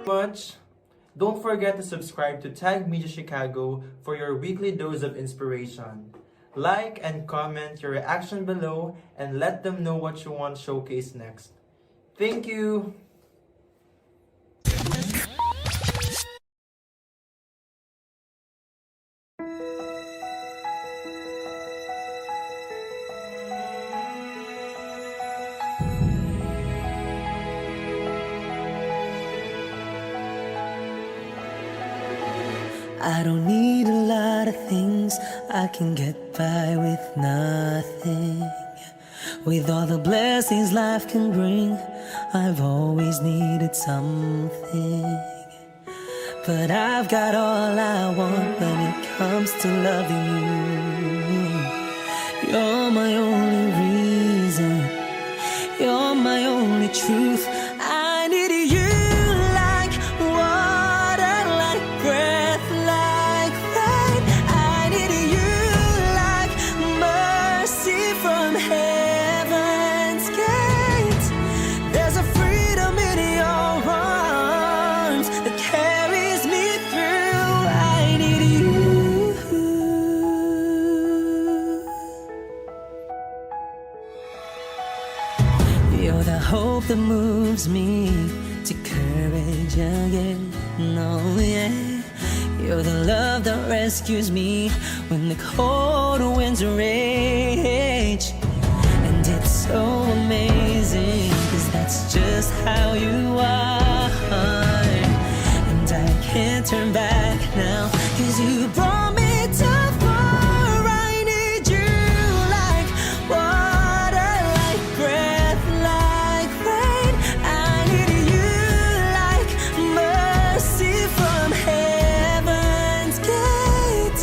much. Don't forget to subscribe to Tag Media Chicago for your weekly dose of inspiration. Like and comment your reaction below and let them know what you want showcased next. Thank you! I don't need a lot of things, I can get by with nothing. With all the blessings life can bring, I've always needed something. But I've got all I want when it comes to loving you. You're my only reason, you're my only truth. I need you like water, like breath, like rain. I need you like mercy from heaven's gate. There's a freedom in your arms that carries me through. I need you. You're the hope that moves me to courage again. Oh yeah. You're the love that rescues me when the cold winds rage. And it's so amazing, 'cause that's just how you are. And I can't turn back now, 'cause you brought me too far. I need you like water, like breath, like rain. I need you like mercy from heaven's gate.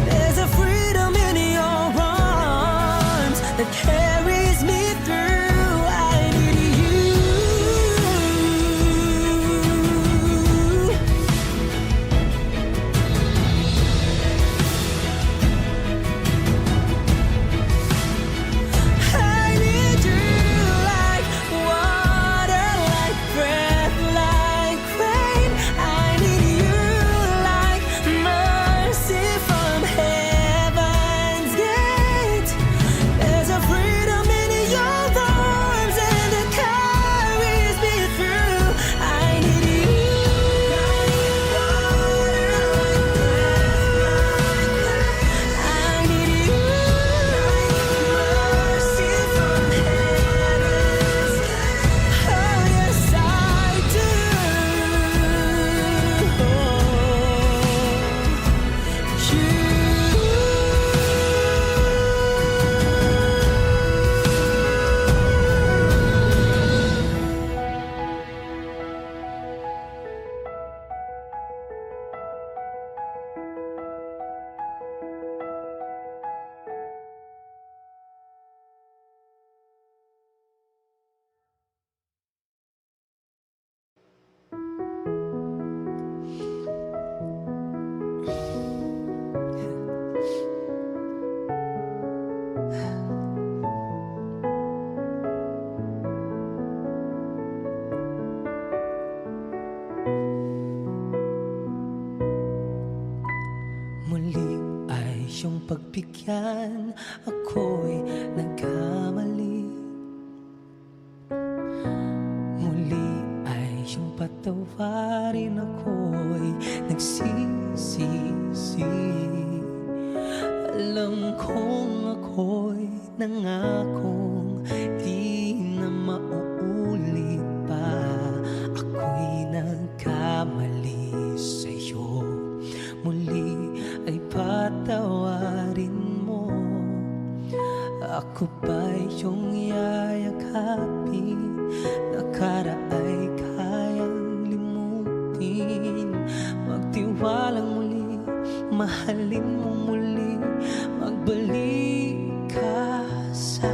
There's a freedom in your arms that carries me through. I need you. I need you like water, like breath, like rain. I need you like mercy from heaven's gate. There's a freedom in your arms and it carries me through. I need you. I need you. Mercy from heaven's gate. Oh yes, I do. Muli ay iyong pagbigyan, ako'y nagkamali. Muli ay iyong patawarin, ako'y nagsisisi. Alam kong ako'y nangakong di na mauulit pa. Ako'y nagkamali sa'yo. Muli ay patawarin mo. Ako ba'y iyong yayakapin? Nakaraay kayang limutin. Magtiwalang muli, mahalin mo muli. Magbalik ka sa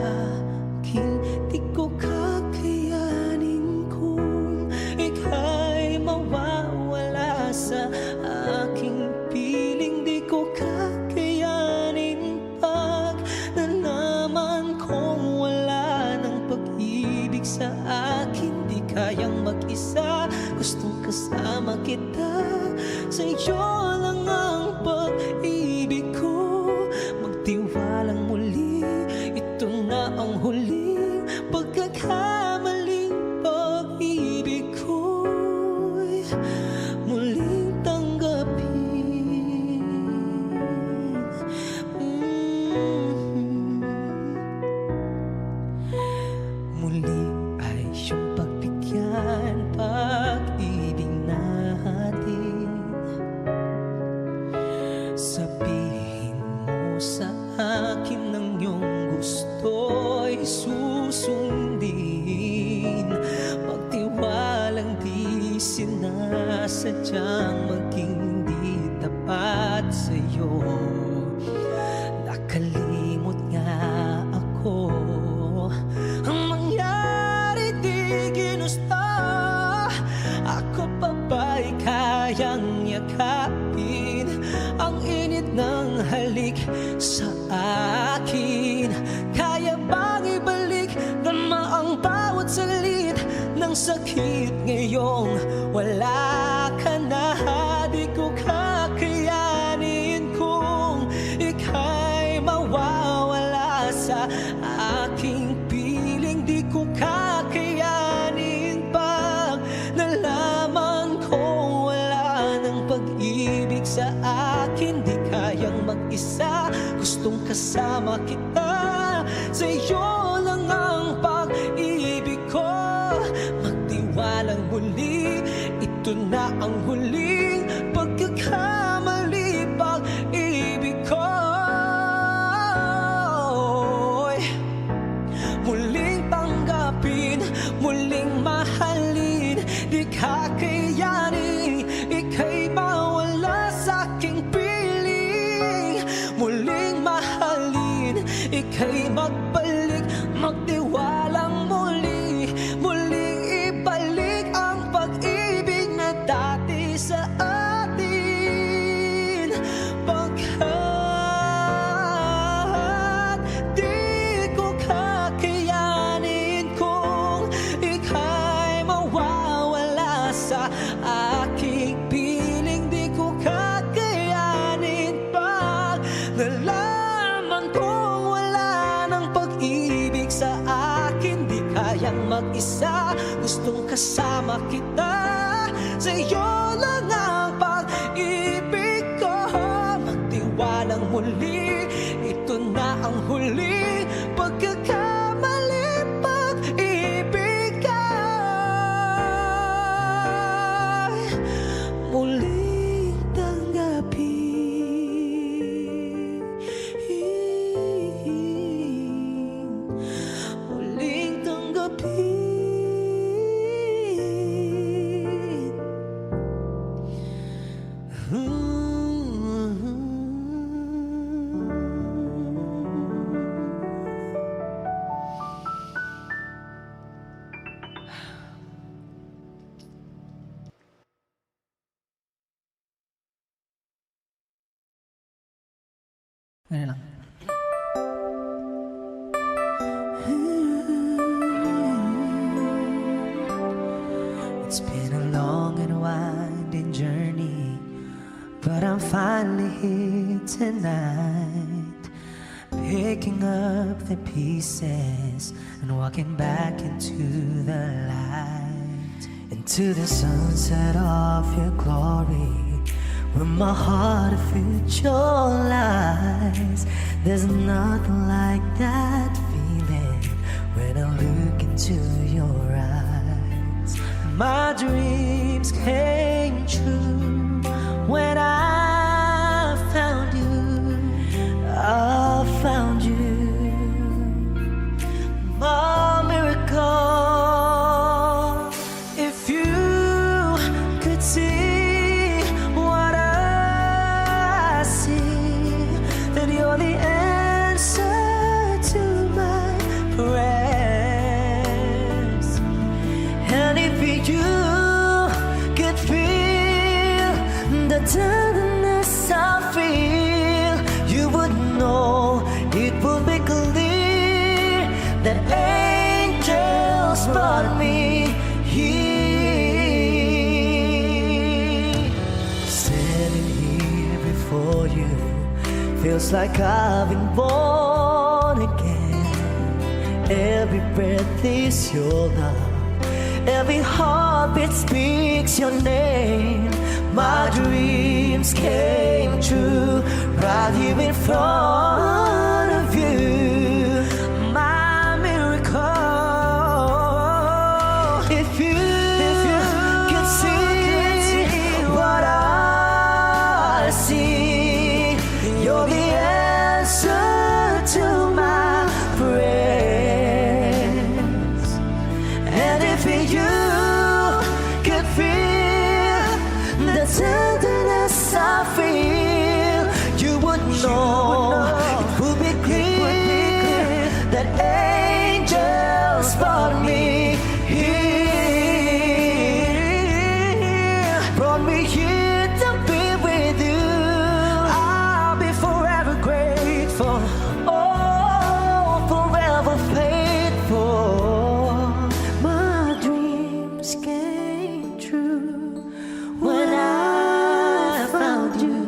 akin. Di ko kakayanin kung ika'y mawawala sa aking piling. Di ko kakayanin pag nalaman kong wala ng pag-ibig sa akin. Di kayang mag-isa, gustong kasama kasama kita. Sa'yo lang ang pag-ibig ko. Magtiwalang muli, ito na ang huling pagkakamaling pag-ibig ko'y muling tanggapin. Muli ay siyang pagbigyan pag-ibig natin. Sabihin mo sa akin ang iyong gusto'y susundin. Magtiwalang di sinasadyang maging di tapat sa'yo. Nakalimot nga ako, ang mangyari di ginusto. Ako pa ba'y kayang yakapin ang init ng halik sa akin? Kaya bang ibalik dama ang bawat salit ng sakit ngayong wala ka na? Di ko kakayanin kung ika'y mawawala sa aking piling. Di ko kakayanin pag nalaman kong wala ng pag-ibig sa akin. Di kayang mag-isa, gustong kasama kita. Sa'yo lang ang pag-ibig ko. Magtiwalang muli, ito na ang huling pagkakamali. Pag-ibig ko muling tanggapin, muling mahalin. Di kakayanin, ika'y mawala sa aking piling. Muling mahalin, ika'y magbalik, magtiwalang muli. Muling ibalik ang pag-ibig na dati sa atin. Pagkat di ko kakayanin kung ika'y mawawala sa aking piling. Di ko kakayanin pag nalaman kong wala ng pag-ibig sa akin. Di kayang mag-isa, gustong kasama kita. Sa'yo lang ang pag-ibig ko. Magtiwalang muli, ito na ang huli pagkakamali. Pag-ibig ay muling tanggapin. Muling tanggapin. Ganyan lang. It's been a long and winding journey, but I'm finally here tonight, picking up the pieces and walking back into the light, into the sunset of your glory, where my heart visualize. There's nothing like that feeling when I look into your eyes. My dreams came true when I found you. I found you. My miracle. If you could see what I see, then you're the answer to my prayers. And if you could feel the tenderness I feel, you would know it would be clear that angels brought me here. for you. Feels like I've been born again. Every breath is your love. Every heartbeat speaks your name. My dreams came true right here in front of you. My miracle. If you could see what I see, you're the answer to my prayers. And if you could feel the tenderness I feel, you would know it would be clear that angels brought me here, brought me here to be with you. I'll be forever grateful, oh, forever faithful. My dreams came true when I found you.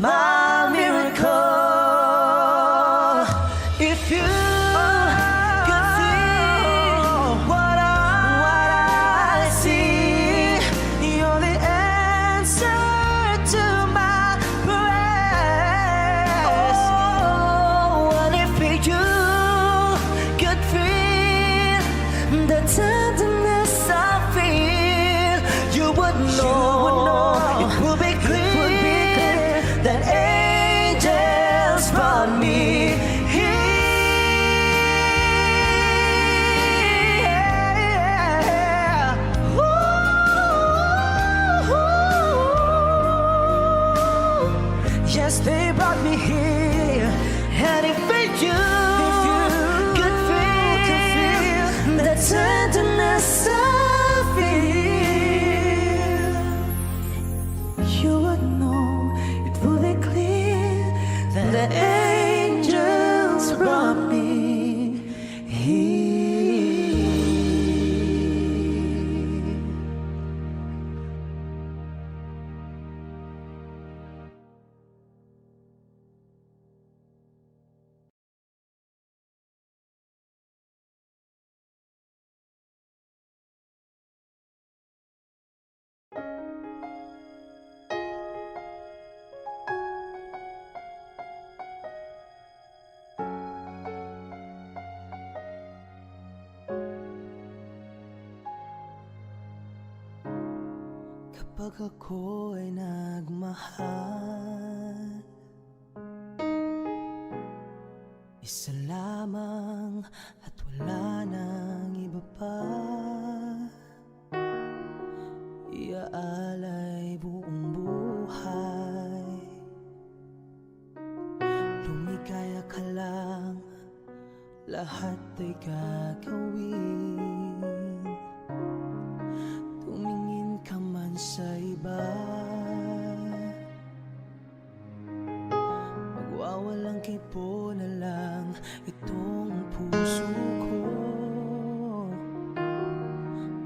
My miracle. If you could see what I see, you're the answer to my prayers. Oh, and if you could feel the tenderness I feel, you would know it would be clear that angels brought me here. Ooh. Yes, they brought me here. And if you could feel the tenderness I feel, you would know it would be clear that the angels brought me here. Kapag ako ay nagmahal, isa lamang at wala nang iba pa. Iaalay buong buhay, lumikaya ka lang, lahat ay gagawin. Tumingin ka man sa iba, magwawalang kipo na lang itong puso ko.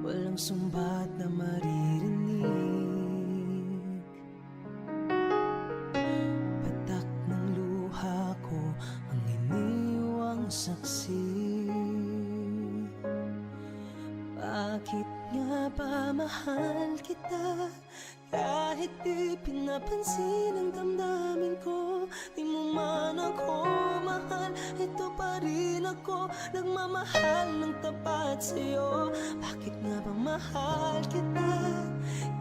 Walang sumbat na maririnig, patak ng luha ko ang iniwang saksi. Bakit nga ba mahal kita? Kahit di pinapansin ang damdamin ko, di mo man ako mahal, ito pa rin ako, nagmamahal ng tapat sa'yo. Bakit nga ba mahal kita?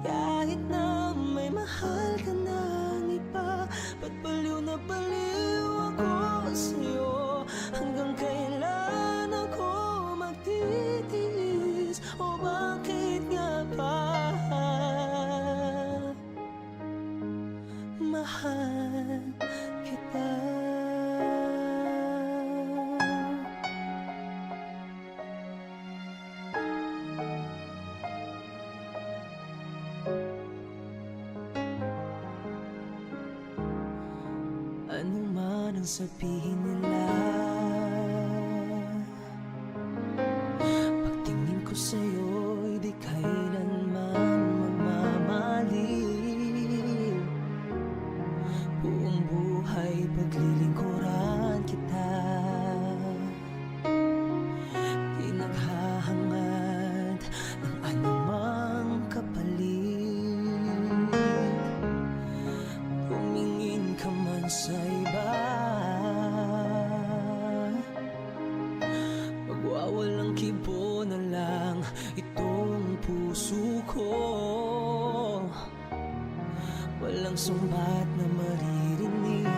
Kahit na may mahal ka ng iba, ba't baliw na baliw ako sa'yo? Hanggang kailan ako magtitiis? O bakit nga ba mahal kita? Ano man ang sabihin nila, pagtingin ko sa'yo'y di kailanman magmamaliw. paglilingkuran kita. Di naghahangad ng anumang kapalit. Tumingin ka man sa iba, magwawalang kibo na lang itong puso ko. Walang sumbat na maririnig,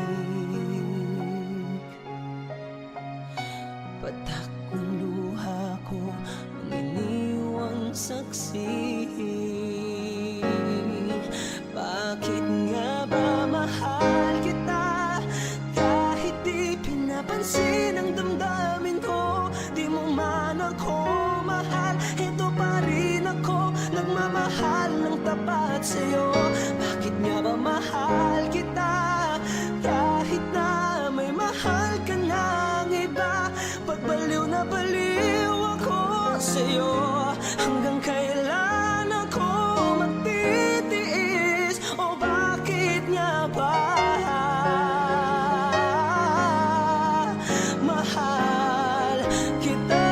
patak ng luha ko ang iniwang saksi. Bakit nga ba mahal kita kahit di pinapansin ang damdamin ko? Di mo man ako mahal, ito pa rin ako nagmamahal ng tapat sa'yo. Bakit nga ba mahal kita kahit na may mahal ka ng iba? Pagbaliw na baliw ako sa'yo. Hanggang kailan ako magtitiis? O bakit nga ba mahal kita?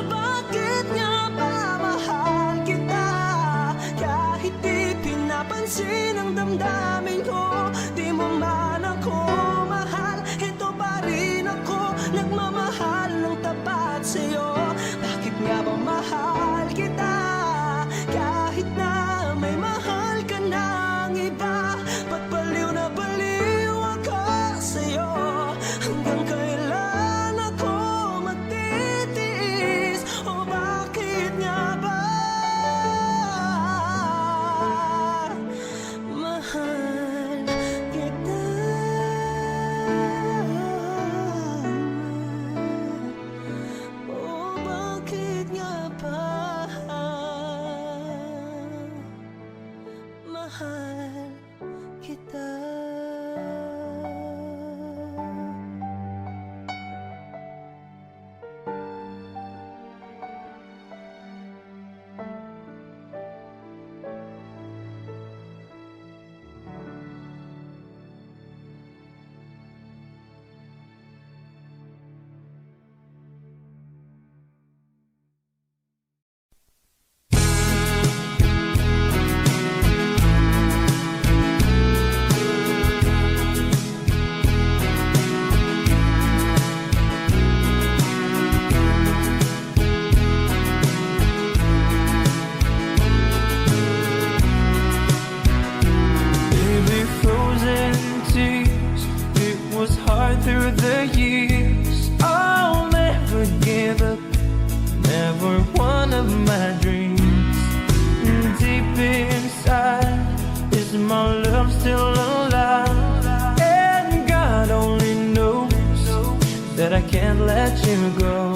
Bakit nga ba mahal kita kahit di pinapansin ang damdamin ko? Di mo man ako mahal, ito pa rin ako nagmamahal ng tapat sa'yo. Bakit nga ba mahal kita kahit na may mahal ka ng iba? Pagbaliw na baliw ako sa'yo. Hanggang kailan ako magtitiis? O bakit nga ba mahal kita? O bakit nga ba mahal kita? Baby, frozen tears, it was hard through the years. I'll never give up, never one of my dreams. Deep inside, is my love still alive? And God only knows that I can't let you go.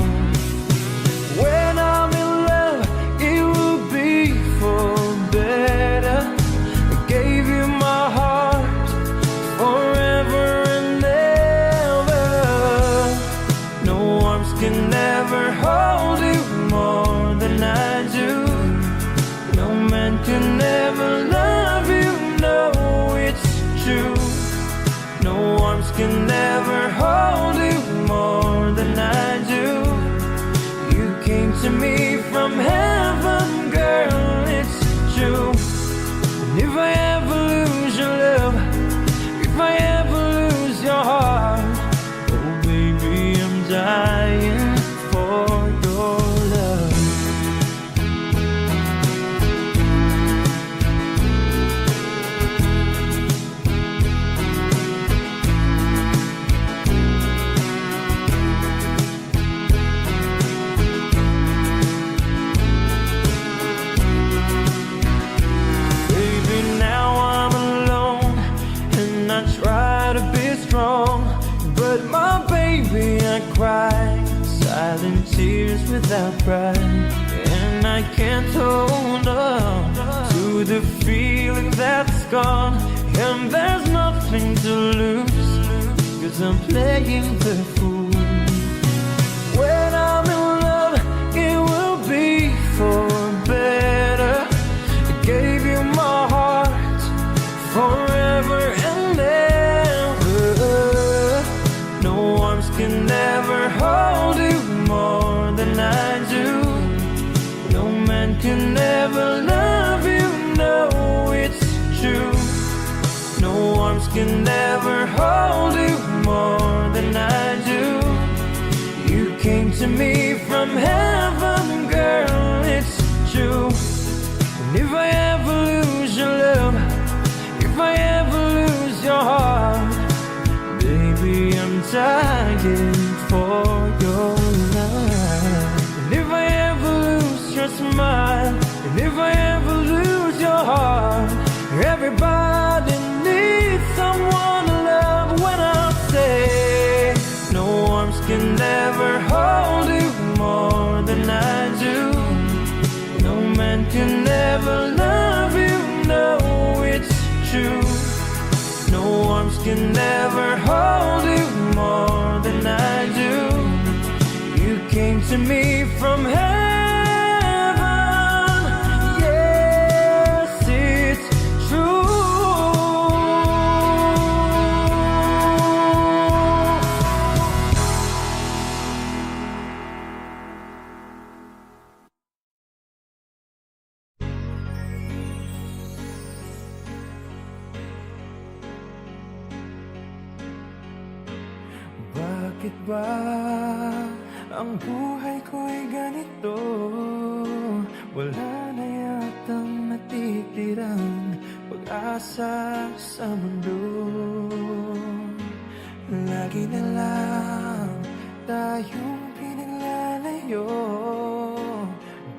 When I'm in love, it will be for better. I gave you my heart forever and ever. No arms can ever hold you more than I do. No man can ever love you, no, it's true. No arms can ever hold you more than I do. You came to me from heaven, girl, it's true. And if I ever lose your love, if I ever lose your heart, oh baby, I'm dying for your love. Baby, now I'm alone and I try to be strong, but my baby, I cry silent tears without pride, and I can't hold on to the feeling that's gone, and there's nothing to lose, 'cause I'm playing the fool. When I'm in love, it will be for better. I gave you my heart forever and ever. No arms can never hold you more than I do. No man can ever love you, no, it's true. No arms can never hold you more than I do. You came to me from heaven, girl, it's true. And if I ever lose your love, if I ever lose your heart, baby, I'm dying for your love. And if I ever lose your smile, and if I ever lose your heart, everybody needs someone to love. When I say no arms can never hold you more than I do. No man can never love you, no, it's true. No arms can never hold you more than I do. You came to me from heaven, yes, it's true. Bakit ba ang buhay ko'y ganito? Wala na yatang natitirang pag-asa sa mundo. Lagi na lang tayong pinaglalayo.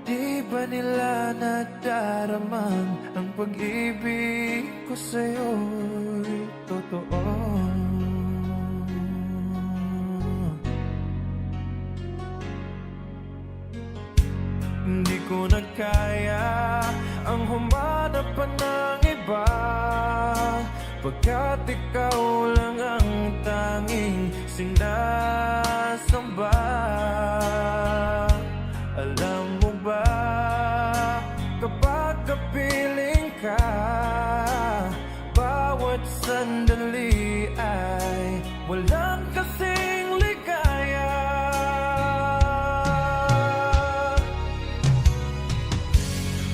Di ba nila nadaraman ang pag-ibig ko sa'yo'y totoo? Hindi ko na kaya ang humanap pa ng iba, pagkat ikaw lang ang tanging sinasamba. Alam mo ba, kapag kapiling ka, bawat sandali ay walang kasing ligaya.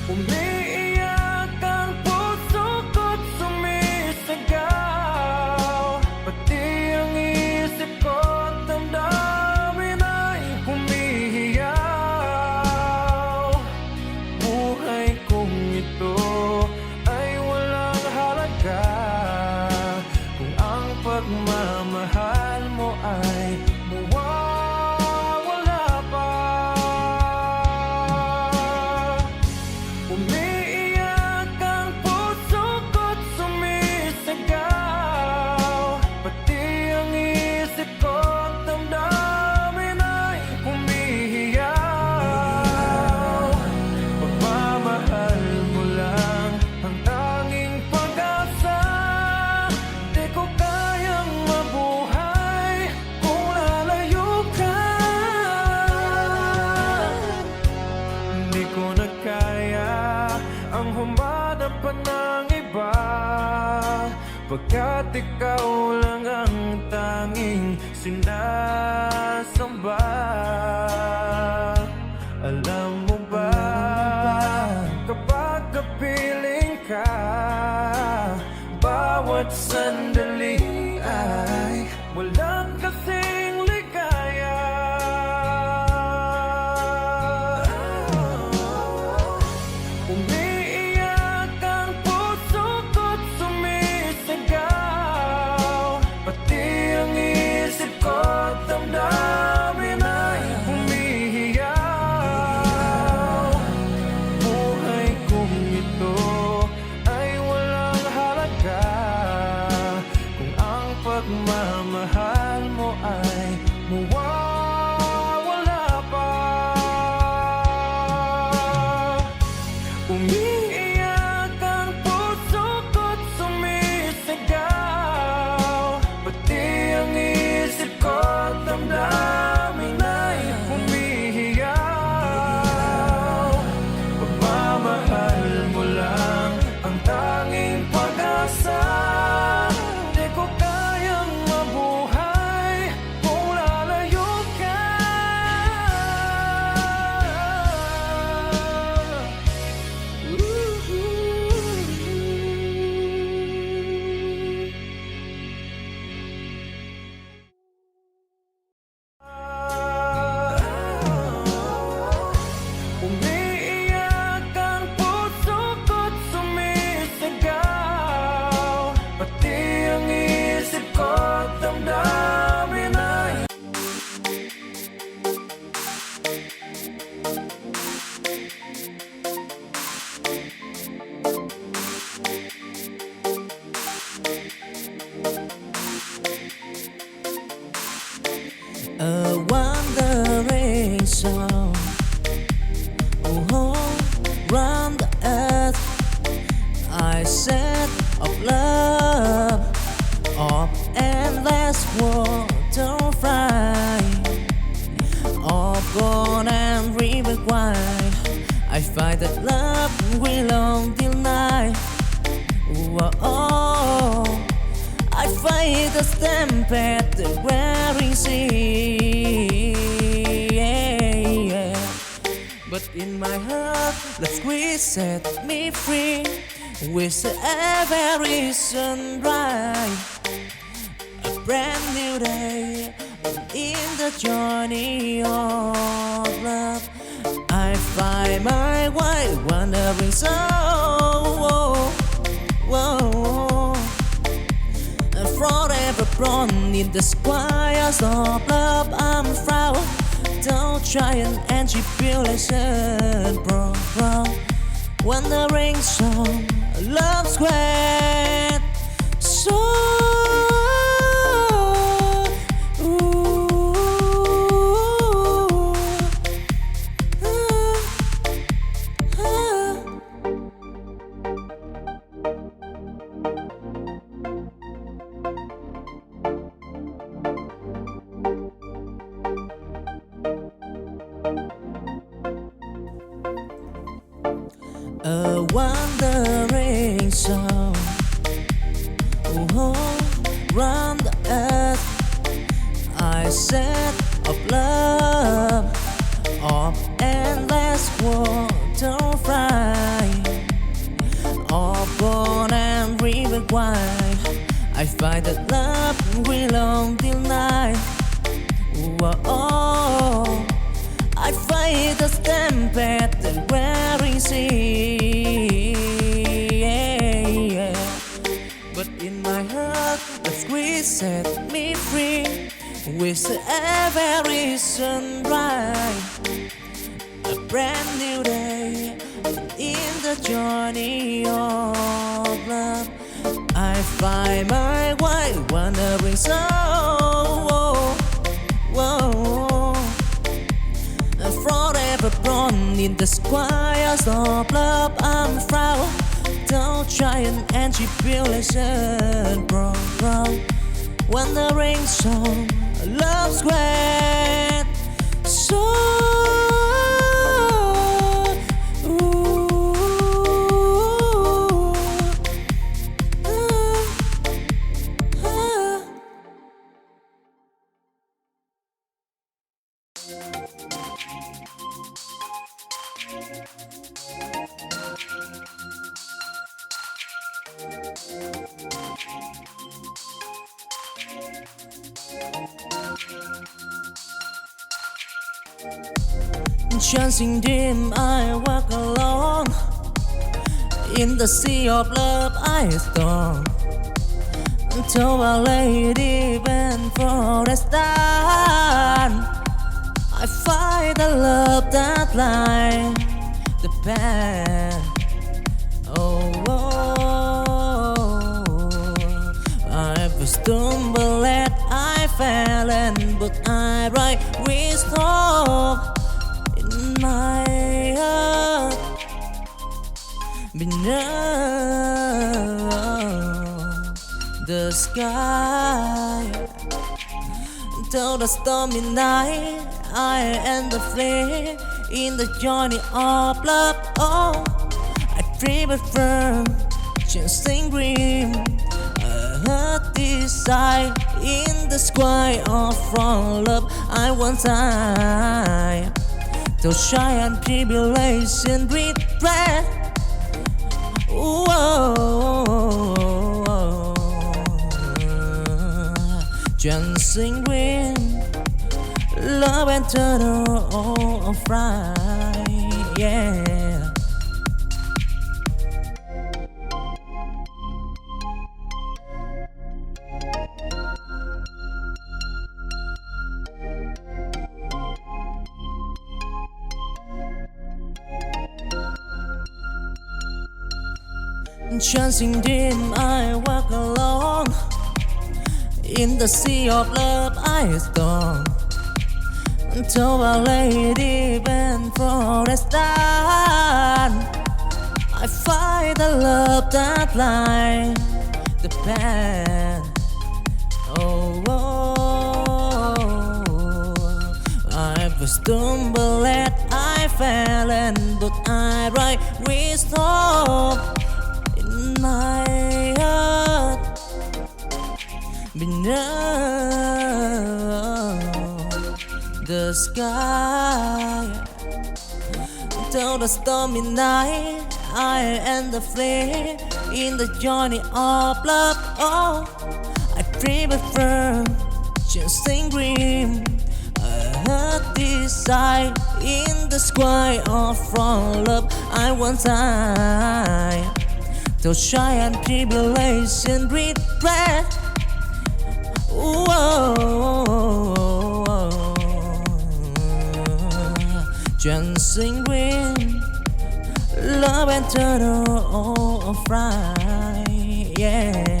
Umiiyak ang puso ko't sumisigaw, pati ang isip ko't damdamin ay humihiyaw. Buhay kong ito ay walang halaga kung ang pagmamahal mo ay mawawala pa. Umiiyak ang puso ko't sumisigaw, pati ang isip ko't damdamin ay humihiyaw. Pagmamahal mo lang ang tanging pag-asa, di ko kayang mabuhay kung lalayo ka. Hindi ko na kaya ang humanap pa ng iba, pagkat ikaw lang ang tanging sinasamba. Alam mo ba, kapag kapiling ka, bawat sandali ay walang kasing ligaya. Umiiyak ang puso ko't sumisigaw, pati ang isip ko't damdamin ay humihiyaw. Buhay kong ito ay walang halaga kung ang pagmamahal mo ay mawawala pa. Umiiyak ang puso ko't sumisigaw, pati ang isip ko't damdamin ay humihiyaw. Pagmamahal mo lang ang tanging pag-asa, of love, of endless water fry, of gold and river wide. I find that love will long till night. Whoa, I fight the stampede, the wearing sea. But in my heart, the squeeze set me free. With every sunrise, a brand new day. In the journey of love, I find my way, wandering so. Forever born in the squires of love, I'm proud. Don't try and tribulation, bro. Wandering song, love squared. So a wandering song, round the earth. I said of love, of endless water fry, of gold and river wide. I find that love will long till night. Whoa, I fight the stampede, the wearing sea. But in my heart, the squeeze set me free. With every sunrise, a brand new day. In the journey of love, I find my way, wandering so. Forever born in the squires of love, I'm proud. Don't try and tribulation, bro. Wandering song, love squared. So chancing dim, I walk alone. In the sea of love, I storm. Until Our Lady went for a stand. I find the love that lies the path. I stumbled and I fell, but I rise with hope in my heart. Beneath the sky, till the stormy night, I end the flame in the journey of love. Oh, I dream of firm, chasing dream. Desire in the sky of from love. I want time to shy and tribulation regret. Dancing wind, love and turn of right, yeah. Chancing dim, I walk alone. In the sea of love, I storm. Until Our Lady went for a stand. I find the love that lies the path. Oh, I stumbled and I fell, and but I write wisdom in my heart. Beneath the sky, till the stormy night, I and the flame in the journey of love. Oh, I dream of firm, chasing dream. I heard this sigh in the sky of from love. I want time to shy and tribulation regret. Chasing dream, love and turn of right, yeah.